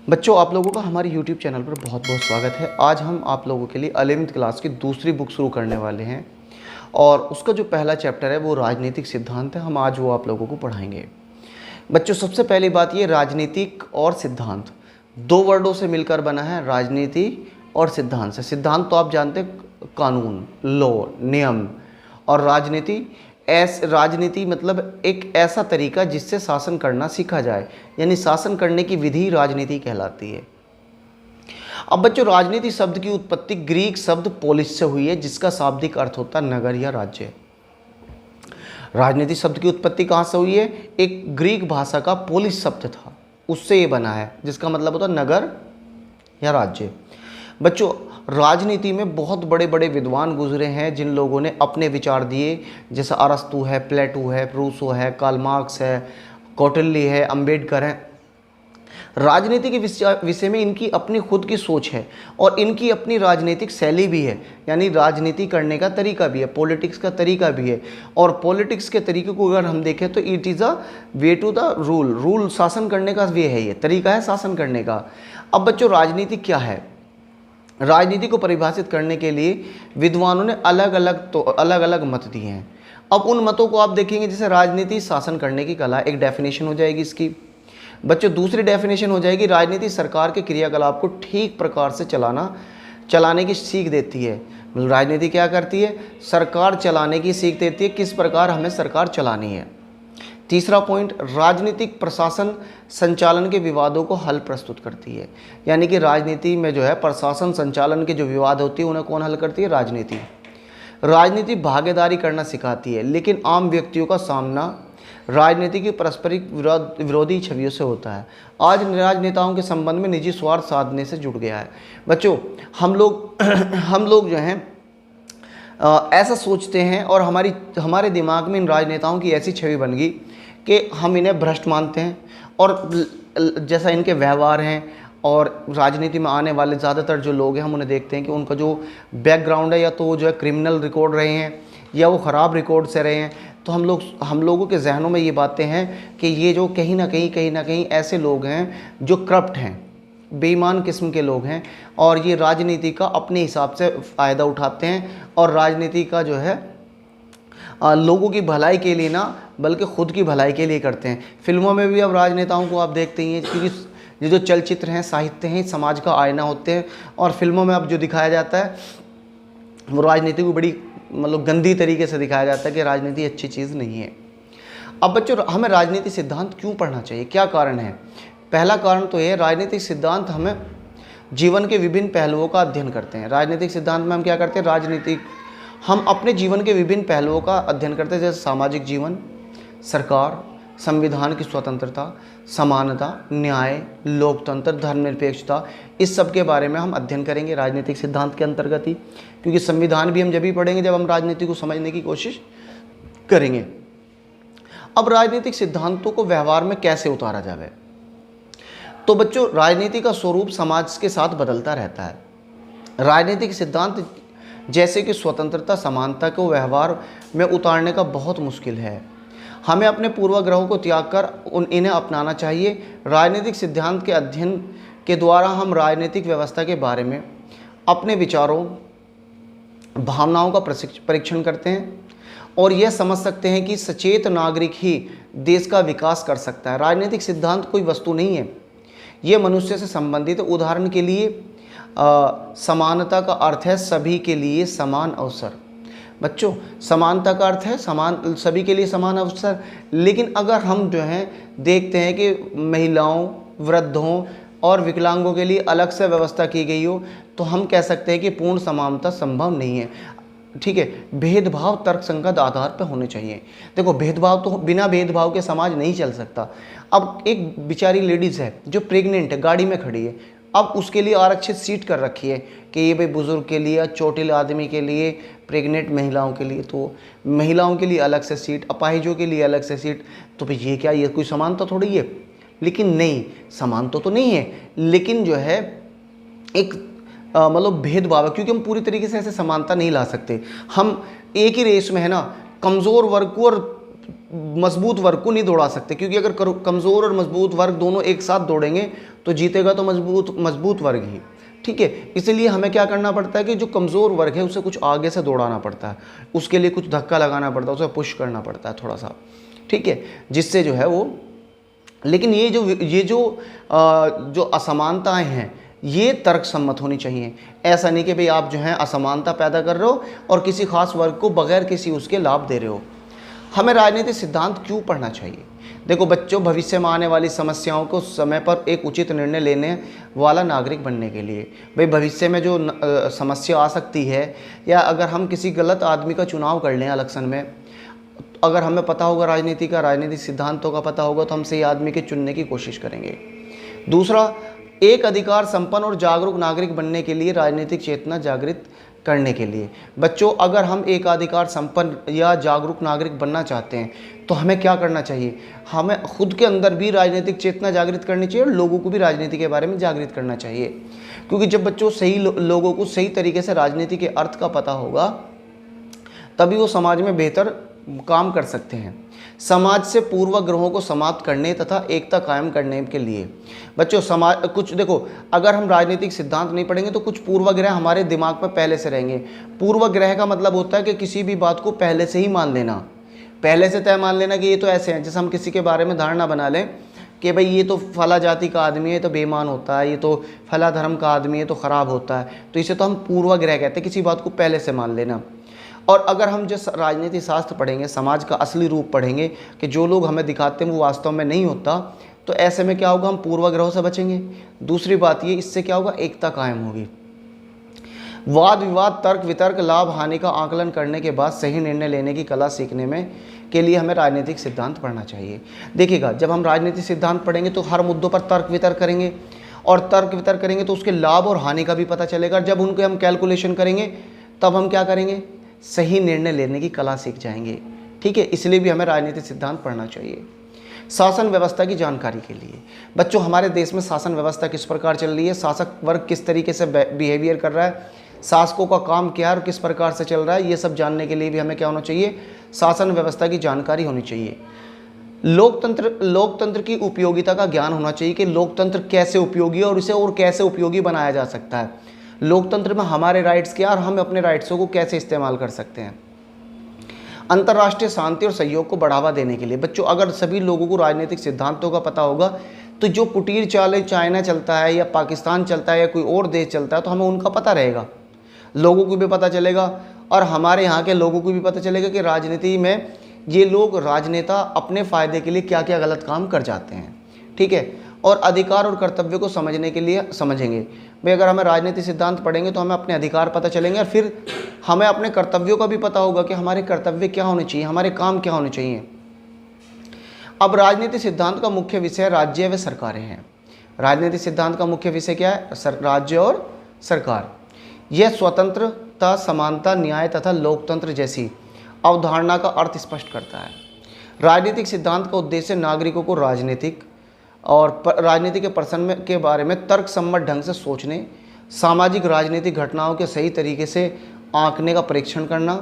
बच्चों, आप लोगों का हमारे YouTube चैनल पर बहुत बहुत स्वागत है। आज हम आप लोगों के लिए 11वीं क्लास की दूसरी बुक शुरू करने वाले हैं और उसका जो पहला चैप्टर है वो राजनीतिक सिद्धांत है। हम आज वो आप लोगों को पढ़ाएंगे। बच्चों, सबसे पहली बात ये, राजनीतिक और सिद्धांत दो वर्डों से मिलकर बना है, राजनीति और सिद्धांत से। सिद्धांत तो आप जानते हैं, कानून, लॉ, नियम, और राजनीति मतलब एक ऐसा तरीका जिससे शासन करना सीखा जाए, यानी शासन करने की विधि राजनीति कहलाती है। अब बच्चों, राजनीति शब्द की उत्पत्ति ग्रीक शब्द पोलिस से हुई है, जिसका शाब्दिक अर्थ होता है नगर या राज्य। राजनीति शब्द की उत्पत्ति कहाँ से हुई है? एक ग्रीक भाषा का पोलिस शब्द था, उससे ये बना है, जिसका मतलब होता है नगर या राज्य। बच्चों, राजनीति में बहुत बड़े बड़े विद्वान गुजरे हैं जिन लोगों ने अपने विचार दिए, जैसे अरस्तु है, प्लेटो है, रूसो है, कार्ल मार्क्स है, कौटिल्य है, अंबेडकर है। राजनीति के विषय में इनकी अपनी खुद की सोच है और इनकी अपनी राजनीतिक शैली भी है, यानी राजनीति करने का तरीका भी है, पॉलिटिक्स का तरीका भी है। और पॉलिटिक्स के तरीके को अगर हम देखें तो it is a way to the rule शासन करने का वे है, ये तरीका है शासन करने का। अब बच्चों, राजनीति क्या है? राजनीति को परिभाषित करने के लिए विद्वानों ने अलग अलग मत दिए हैं। अब उन मतों को आप देखेंगे, जैसे राजनीति शासन करने की कला, एक डेफिनेशन हो जाएगी इसकी। बच्चों, दूसरी डेफिनेशन हो जाएगी, राजनीति सरकार के क्रियाकलाप को ठीक प्रकार से चलाने की सीख देती है। राजनीति क्या करती है? सरकार चलाने की सीख देती है, किस प्रकार हमें सरकार चलानी है। तीसरा पॉइंट, राजनीतिक प्रशासन संचालन के विवादों को हल प्रस्तुत करती है, यानी कि राजनीति में जो है प्रशासन संचालन के जो विवाद होती है उन्हें कौन हल करती है? राजनीति। राजनीति भागीदारी करना सिखाती है, लेकिन आम व्यक्तियों का सामना राजनीति की पारस्परिक विरोधी छवियों से होता है। आज राजनेताओं के संबंध में निजी स्वार्थ साधने से जुड़ गया है। बच्चों, हम लोग जो हैं ऐसा सोचते हैं और हमारे दिमाग में इन राजनेताओं की ऐसी छवि बन गई कि हम इन्हें भ्रष्ट मानते हैं, और जैसा इनके व्यवहार हैं और राजनीति में आने वाले ज़्यादातर जो लोग हैं, हम उन्हें देखते हैं कि उनका जो बैकग्राउंड है, या तो वो जो है क्रिमिनल रिकॉर्ड रहे हैं या वो ख़राब रिकॉर्ड से रहे हैं। तो हम लोगों के जहनों में ये बातें हैं कि ये जो कहीं ना कहीं ऐसे लोग हैं जो करप्ट हैं, बेईमान किस्म के लोग हैं, और ये राजनीति का अपने हिसाब से फ़ायदा उठाते हैं और राजनीति का जो है लोगों की भलाई के लिए ना, बल्कि खुद की भलाई के लिए करते हैं। फिल्मों में भी अब राजनेताओं को आप देखते ही हैं, क्योंकि ये जो चलचित्र हैं, साहित्य हैं, समाज का आईना होते हैं, और फिल्मों में अब जो दिखाया जाता है वो राजनीति को बड़ी गंदी तरीके से दिखाया जाता है कि राजनीति अच्छी चीज़ नहीं है। अब बच्चों, हमें राजनीति सिद्धांत क्यों पढ़ना चाहिए? क्या कारण है? पहला कारण तो ये, राजनीतिक सिद्धांत हमें जीवन के विभिन्न पहलुओं का अध्ययन करते हैं। राजनीतिक सिद्धांत में हम क्या करते हैं? हम अपने जीवन के विभिन्न पहलुओं का अध्ययन करते हैं, जैसे सामाजिक जीवन, सरकार, संविधान की स्वतंत्रता, समानता, न्याय, लोकतंत्र, धर्मनिरपेक्षता, इस सब के बारे में हम अध्ययन करेंगे राजनीतिक सिद्धांत के अंतर्गत ही, क्योंकि संविधान भी हम जब ही पढ़ेंगे जब हम राजनीति को समझने की कोशिश करेंगे। अब राजनीतिक सिद्धांतों को व्यवहार में कैसे उतारा जाए? तो बच्चों, राजनीति का स्वरूप समाज के साथ बदलता रहता है। राजनीतिक सिद्धांत जैसे कि स्वतंत्रता, समानता को व्यवहार में उतारने का बहुत मुश्किल है। हमें अपने पूर्वाग्रहों को त्याग कर इन्हें अपनाना चाहिए। राजनीतिक सिद्धांत के अध्ययन के द्वारा हम राजनीतिक व्यवस्था के बारे में अपने विचारों, भावनाओं का परीक्षण करते हैं और यह समझ सकते हैं कि सचेत नागरिक ही देश का विकास कर सकता है। राजनीतिक सिद्धांत कोई वस्तु नहीं है, ये मनुष्य से संबंधित। उदाहरण के लिए समानता का अर्थ है सभी के लिए समान अवसर। बच्चों, समानता का अर्थ है सभी के लिए समान अवसर, लेकिन अगर हम जो हैं देखते हैं कि महिलाओं, वृद्धों और विकलांगों के लिए अलग से व्यवस्था की गई हो, तो हम कह सकते हैं कि पूर्ण समानता संभव नहीं है। ठीक है, भेदभाव तर्कसंगत आधार पर होने चाहिए। देखो, भेदभाव तो बिना भेदभाव के समाज नहीं चल सकता। अब एक बेचारी लेडीज़ है जो प्रेग्नेंट है, गाड़ी में खड़ी है, अब उसके लिए आरक्षित सीट कर रखी है कि ये भाई बुज़ुर्ग के लिए, चोटिल आदमी के लिए, प्रेग्नेंट महिलाओं के लिए, तो महिलाओं के लिए अलग से सीट, अपाहिजों के लिए अलग से सीट। तो भाई ये क्या, ये कोई समानता थोड़ी है? लेकिन नहीं, समानता तो नहीं है, लेकिन जो है एक भेदभाव है, क्योंकि हम पूरी तरीके से ऐसे समानता नहीं ला सकते। हम एक ही रेस में है ना, कमज़ोर वर्ग को और मजबूत वर्ग को नहीं दौड़ा सकते, क्योंकि अगर कमज़ोर और मजबूत वर्ग दोनों एक साथ दौड़ेंगे तो जीतेगा तो मजबूत मजबूत वर्ग ही। ठीक है, इसलिए हमें क्या करना पड़ता है कि जो कमज़ोर वर्ग है उसे कुछ आगे से दौड़ाना पड़ता है, उसके लिए कुछ धक्का लगाना पड़ता है, उसे पुश करना पड़ता है थोड़ा सा। ठीक है, जिससे जो है वो, लेकिन जो असमानताएं हैं ये तर्क सम्मत होनी चाहिए। ऐसा नहीं कि भाई आप जो है असमानता पैदा कर रहे हो और किसी खास वर्ग को बगैर किसी उसके लाभ दे रहे हो। हमें राजनीतिक सिद्धांत क्यों पढ़ना चाहिए? देखो बच्चों, भविष्य में आने वाली समस्याओं को समय पर एक उचित निर्णय लेने वाला नागरिक बनने के लिए। भाई भविष्य में जो समस्या आ सकती है, या अगर हम किसी गलत आदमी का चुनाव कर लें इलेक्शन में, अगर हमें पता होगा राजनीतिक सिद्धांतों का पता होगा, तो हम सही आदमी के चुनने की कोशिश करेंगे। दूसरा, एक अधिकार संपन्न और जागरूक नागरिक बनने के लिए राजनीतिक चेतना जागृत करने के लिए। बच्चों, अगर हम एक अधिकार संपन्न या जागरूक नागरिक बनना चाहते हैं तो हमें क्या करना चाहिए? हमें खुद के अंदर भी राजनीतिक चेतना जागृत करनी चाहिए और लोगों को भी राजनीति के बारे में जागृत करना चाहिए। क्योंकि जब बच्चों लोगों को सही तरीके से राजनीति के अर्थ का पता होगा, तभी वो समाज में बेहतर काम कर सकते हैं। समाज से पूर्वाग्रहों को समाप्त करने तथा एकता कायम करने के लिए बच्चों, देखो, अगर हम राजनीतिक सिद्धांत नहीं पढ़ेंगे तो कुछ पूर्वाग्रह हमारे दिमाग में पहले से रहेंगे। पूर्वाग्रह का मतलब होता है कि किसी भी बात को पहले से ही मान लेना, पहले से तय मान लेना कि ये तो ऐसे हैं। जैसे हम किसी के बारे में धारणा बना लें कि भाई ये तो फला जाति का आदमी है तो बेईमान होता है, ये तो फला धर्म का आदमी है तो ख़राब होता है, तो इसे तो हम पूर्वाग्रह कहते हैं, किसी बात को पहले से मान लेना। और अगर हम जिस राजनीति शास्त्र पढ़ेंगे, समाज का असली रूप पढ़ेंगे कि जो लोग हमें दिखाते हैं वो वास्तव में नहीं होता, तो ऐसे में क्या होगा? हम पूर्वाग्रहों से बचेंगे। दूसरी बात ये, इससे क्या होगा? एकता कायम होगी। वाद विवाद, तर्क वितर्क, लाभ हानि का आकलन करने के बाद सही निर्णय लेने की कला सीखने में के लिए हमें राजनीतिक सिद्धांत पढ़ना चाहिए। देखिएगा, जब हम राजनीतिक सिद्धांत पढ़ेंगे तो हर मुद्दों पर तर्क वितर्क करेंगे, और तर्क वितर्क करेंगे तो उसके लाभ और हानि का भी पता चलेगा। जब उनके हम कैलकुलेशन करेंगे तब हम क्या करेंगे? सही निर्णय लेने की कला सीख जाएंगे। ठीक है, इसलिए भी हमें राजनीतिक सिद्धांत पढ़ना चाहिए। शासन व्यवस्था की जानकारी के लिए बच्चों, हमारे देश में शासन व्यवस्था किस प्रकार चल रही है, शासक वर्ग किस तरीके से बिहेवियर कर रहा है, शासकों का काम क्या है और किस प्रकार से चल रहा है, ये सब जानने के लिए भी हमें क्या होना चाहिए? शासन व्यवस्था की जानकारी होनी चाहिए। लोकतंत्र की उपयोगिता का ज्ञान होना चाहिए कि लोकतंत्र कैसे उपयोगी है और इसे और कैसे उपयोगी बनाया जा सकता है। लोकतंत्र में हमारे राइट्स क्या और हम अपने राइट्सों को कैसे इस्तेमाल कर सकते हैं। अंतर्राष्ट्रीय शांति और सहयोग को बढ़ावा देने के लिए बच्चों, अगर सभी लोगों को राजनीतिक सिद्धांतों का पता होगा तो जो कुटीर चाल चाइना चलता है या पाकिस्तान चलता है या कोई और देश चलता है तो हमें उनका पता रहेगा, लोगों को भी पता चलेगा और हमारे यहाँ के लोगों को भी पता चलेगा कि राजनीति में ये लोग, राजनेता अपने फ़ायदे के लिए क्या क्या गलत काम कर जाते हैं। ठीक है, और अधिकार और कर्तव्य को समझने के लिए समझेंगे। भाई अगर हमें राजनीतिक सिद्धांत पढ़ेंगे तो हमें अपने अधिकार पता चलेंगे और फिर हमें अपने कर्तव्यों का भी पता होगा कि हमारे कर्तव्य क्या होने चाहिए, हमारे काम क्या होने चाहिए। अब राजनीतिक सिद्धांत का मुख्य विषय राज्य व सरकारें हैं। राजनीतिक सिद्धांत का मुख्य विषय क्या है? राज्य और सरकार। यह स्वतंत्रता, समानता, न्याय तथा लोकतंत्र जैसी अवधारणा का अर्थ स्पष्ट करता है। राजनीतिक सिद्धांत का उद्देश्य नागरिकों को राजनीतिक के प्रश्न के बारे में तर्क सम्मत ढंग से सोचने, सामाजिक राजनीतिक घटनाओं के सही तरीके से आंकने का परीक्षण करना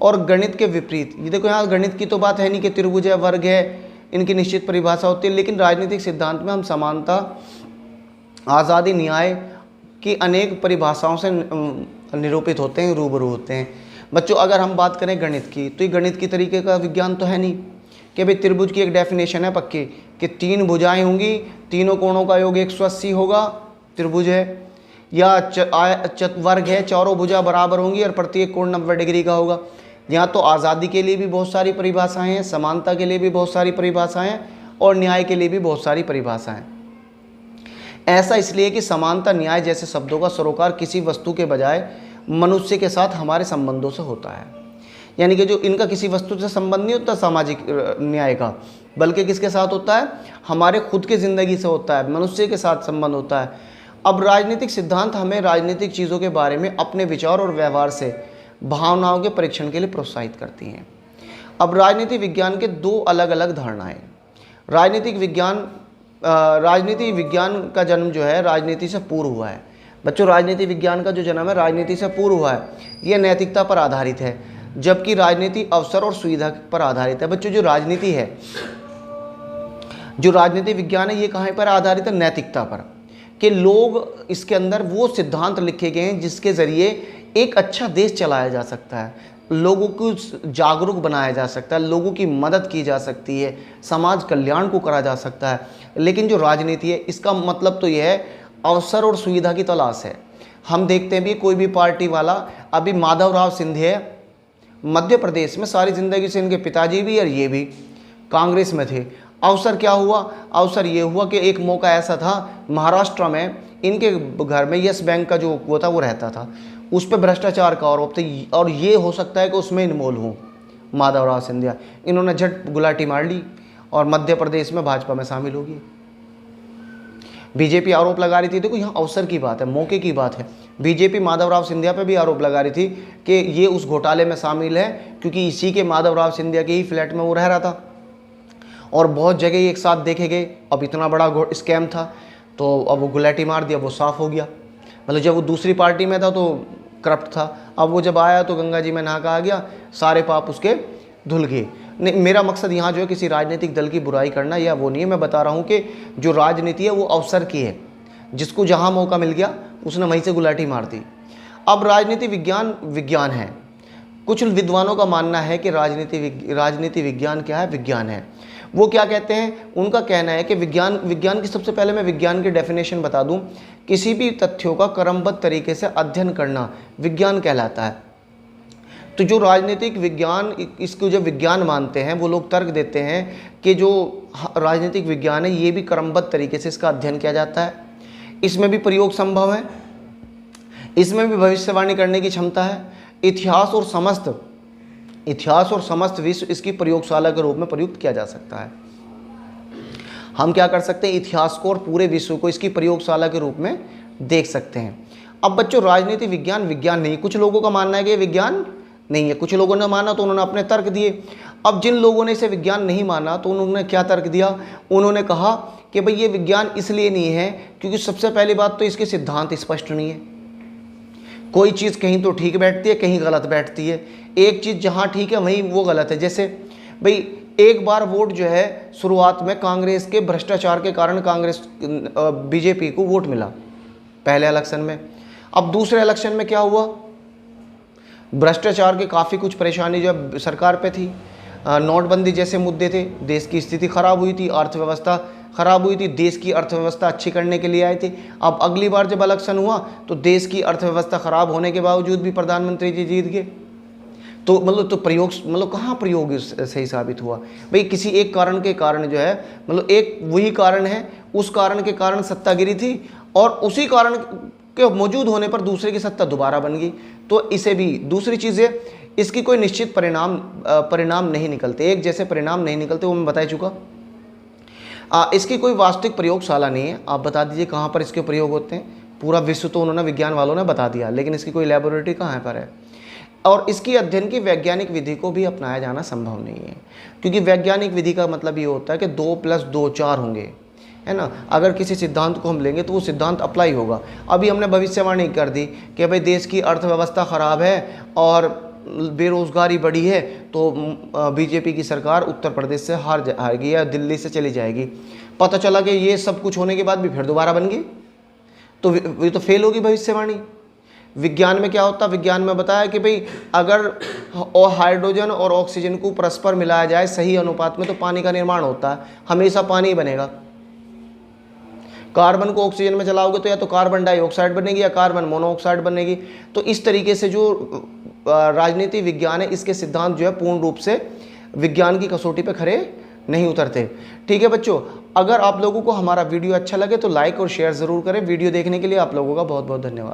और गणित के विपरीत। ये देखो, यहाँ गणित की तो बात है नहीं कि त्रिभुज है, वर्ग है, इनकी निश्चित परिभाषा होती है, लेकिन राजनीतिक सिद्धांत में हम समानता, आज़ादी, न्याय की अनेक परिभाषाओं से निरूपित होते हैं, रूबरू होते हैं। बच्चों अगर हम बात करें गणित की, तो ये गणित की तरीके का विज्ञान तो है नहीं कि भाई त्रिभुज की एक डेफिनेशन है पक्की कि 3 भुजाएं होंगी, तीनों कोणों का योग 180 होगा, त्रिभुज है, या वर्ग है, चारों भुजा बराबर होंगी और प्रत्येक कोण 90 डिग्री का होगा। यहाँ तो आज़ादी के लिए भी बहुत सारी परिभाषाएं हैं, समानता के लिए भी बहुत सारी परिभाषाएं हैं और न्याय के लिए भी बहुत सारी परिभाषाएं। ऐसा इसलिए कि समानता, न्याय जैसे शब्दों का सरोकार किसी वस्तु के बजाय मनुष्य के साथ हमारे संबंधों से होता है। यानी कि जो इनका किसी वस्तु से संबंध नहीं होता सामाजिक न्याय का, बल्कि किसके साथ होता है? हमारे खुद की ज़िंदगी से होता है, मनुष्य के साथ संबंध होता है। अब राजनीतिक सिद्धांत हमें राजनीतिक चीज़ों के बारे में अपने विचार और व्यवहार से भावनाओं के परीक्षण के लिए प्रोत्साहित करती हैं। अब राजनीति विज्ञान के 2 अलग अलग धारणाएँ। राजनीति विज्ञान का जन्म जो है राजनीति से पूर्व हुआ है। बच्चों राजनीति विज्ञान का जो जन्म है राजनीति से पूर्व हुआ है, यह नैतिकता पर आधारित है, जबकि राजनीति अवसर और सुविधा पर आधारित है। बच्चों जो राजनीति है, जो राजनीति विज्ञान है ये कहाँ पर आधारित है? नैतिकता पर, कि लोग इसके अंदर वो सिद्धांत लिखे गए हैं जिसके ज़रिए एक अच्छा देश चलाया जा सकता है, लोगों को जागरूक बनाया जा सकता है, लोगों की मदद की जा सकती है, समाज कल्याण को करा जा सकता है। लेकिन जो राजनीति है इसका मतलब तो यह है अवसर और सुविधा की तलाश है। हम देखते हैं भी कोई भी पार्टी वाला, अभी माधवराव सिंधिया मध्य प्रदेश में सारी ज़िंदगी से, इनके पिताजी भी और ये भी कांग्रेस में थे। अवसर क्या हुआ? अवसर ये हुआ कि एक मौका ऐसा था, महाराष्ट्र में इनके घर में यस बैंक का जो वो था वो रहता था, उस पर भ्रष्टाचार का आरोप था और ये हो सकता है कि उसमें इन्वॉल्व हूँ माधवराव सिंधिया। इन्होंने झट गुलाटी मार ली और मध्य प्रदेश में भाजपा में शामिल होगी। बीजेपी आरोप लगा रही थी, देखो यहाँ अवसर की बात है, मौके की बात है। बीजेपी माधवराव सिंधिया पे भी आरोप लगा रही थी कि ये उस घोटाले में शामिल है, क्योंकि इसी के माधवराव सिंधिया के ही फ्लैट में वो रह रहा था और बहुत जगह एक साथ देखे गए। अब इतना बड़ा स्कैम था तो अब वो गुलाटी मार दिया, वो साफ़ हो गया। मतलब जब वो दूसरी पार्टी में था तो करप्ट था, अब वो जब आया तो गंगा जी में नहा के आ गया, सारे पाप उसके धुल गए। नहीं, मेरा मकसद यहाँ जो है किसी राजनीतिक दल की बुराई करना या वो नहीं है। मैं बता रहा हूँ कि जो राजनीति है वो अवसर की है, जिसको जहाँ मौका मिल गया उसने वहीं से गुलाटी मार दी। अब राजनीति विज्ञान है। कुछ विद्वानों का मानना है कि राजनीति विज्ञान क्या है? विज्ञान है। वो क्या कहते हैं? उनका कहना है कि विज्ञान की, सबसे पहले मैं विज्ञान की डेफिनेशन बता दूं, किसी भी तथ्यों का क्रमबद्ध तरीके से अध्ययन करना विज्ञान कहलाता है। तो जो राजनीतिक विज्ञान, इसको जो विज्ञान मानते हैं वो लोग तर्क देते हैं कि जो राजनीतिक विज्ञान है ये भी क्रमबद्ध तरीके से इसका अध्ययन किया जाता है, इसमें भी प्रयोग संभव है, इसमें भी भविष्यवाणी करने की क्षमता है। इतिहास और समस्त विश्व इसकी प्रयोगशाला के रूप में प्रयुक्त किया जा सकता है। हम क्या कर सकते हैं? इतिहास को और पूरे विश्व को इसकी प्रयोगशाला के रूप में देख सकते हैं। अब बच्चों, राजनीति विज्ञान नहीं, कुछ लोगों का मानना है कि विज्ञान नहीं है, कुछ लोगों ने माना तो उन्होंने अपने तर्क दिए। अब जिन लोगों ने इसे विज्ञान नहीं माना तो उन्होंने क्या तर्क दिया? उन्होंने कहा कि भाई ये विज्ञान इसलिए नहीं है क्योंकि सबसे पहली बात तो इसके सिद्धांत स्पष्ट नहीं है। कोई चीज़ कहीं तो ठीक बैठती है, कहीं गलत बैठती है। एक चीज़ जहाँ ठीक है वहीं वो गलत है। जैसे भाई एक बार वोट जो है शुरुआत में कांग्रेस के भ्रष्टाचार के कारण बीजेपी को वोट मिला पहले इलेक्शन में। अब दूसरे इलेक्शन में क्या हुआ? भ्रष्टाचार के काफ़ी कुछ परेशानी जो है सरकार पे थी, नोटबंदी जैसे मुद्दे थे, देश की स्थिति खराब हुई थी, अर्थव्यवस्था खराब हुई थी, देश की अर्थव्यवस्था अच्छी करने के लिए आए थे। अब अगली बार जब इलेक्शन हुआ तो देश की अर्थव्यवस्था खराब होने के बावजूद भी प्रधानमंत्री जी जीत गए। तो कहाँ प्रयोग सही साबित हुआ? भाई किसी एक कारण के कारण जो है, एक वही कारण है, उस कारण के कारण सत्तागिरी थी और उसी कारण के मौजूद होने पर दूसरे की सत्ता दोबारा बन गई। तो इसे भी दूसरी चीज़ है, इसकी कोई निश्चित परिणाम नहीं निकलते, एक जैसे परिणाम नहीं निकलते, वो मैं बता चुका। इसकी कोई वास्तविक प्रयोगशाला नहीं है। आप बता दीजिए कहाँ पर इसके प्रयोग होते हैं? पूरा विश्व तो उन्होंने, विज्ञान वालों ने बता दिया, लेकिन इसकी कोई लैबोरेटरी कहाँ पर है? और इसकी अध्ययन की वैज्ञानिक विधि को भी अपनाया जाना संभव नहीं है, क्योंकि वैज्ञानिक विधि का मतलब ये होता है कि 2 + 2 4 होंगे, है ना। अगर किसी सिद्धांत को हम लेंगे तो वो सिद्धांत अप्लाई होगा। अभी हमने भविष्यवाणी कर दी कि भाई देश की अर्थव्यवस्था ख़राब है और बेरोज़गारी बढ़ी है, तो बीजेपी की सरकार उत्तर प्रदेश से हारेगी या दिल्ली से चली जाएगी। पता चला कि ये सब कुछ होने के बाद भी फिर दोबारा बन गई, तो ये तो फेल होगी भविष्यवाणी। विज्ञान में क्या होता है? विज्ञान में बताया कि भाई अगर हाइड्रोजन और ऑक्सीजन को परस्पर मिलाया जाए सही अनुपात में तो पानी का निर्माण होता है, हमेशा पानी ही बनेगा। कार्बन को ऑक्सीजन में चलाओगे तो या तो कार्बन डाइऑक्साइड बनेगी या कार्बन मोनोऑक्साइड बनेगी। तो इस तरीके से जो राजनीति विज्ञान है, इसके सिद्धांत जो है पूर्ण रूप से विज्ञान की कसौटी पे खरे नहीं उतरते। ठीक है बच्चों, अगर आप लोगों को हमारा वीडियो अच्छा लगे तो लाइक और शेयर ज़रूर करें। वीडियो देखने के लिए आप लोगों का बहुत बहुत धन्यवाद।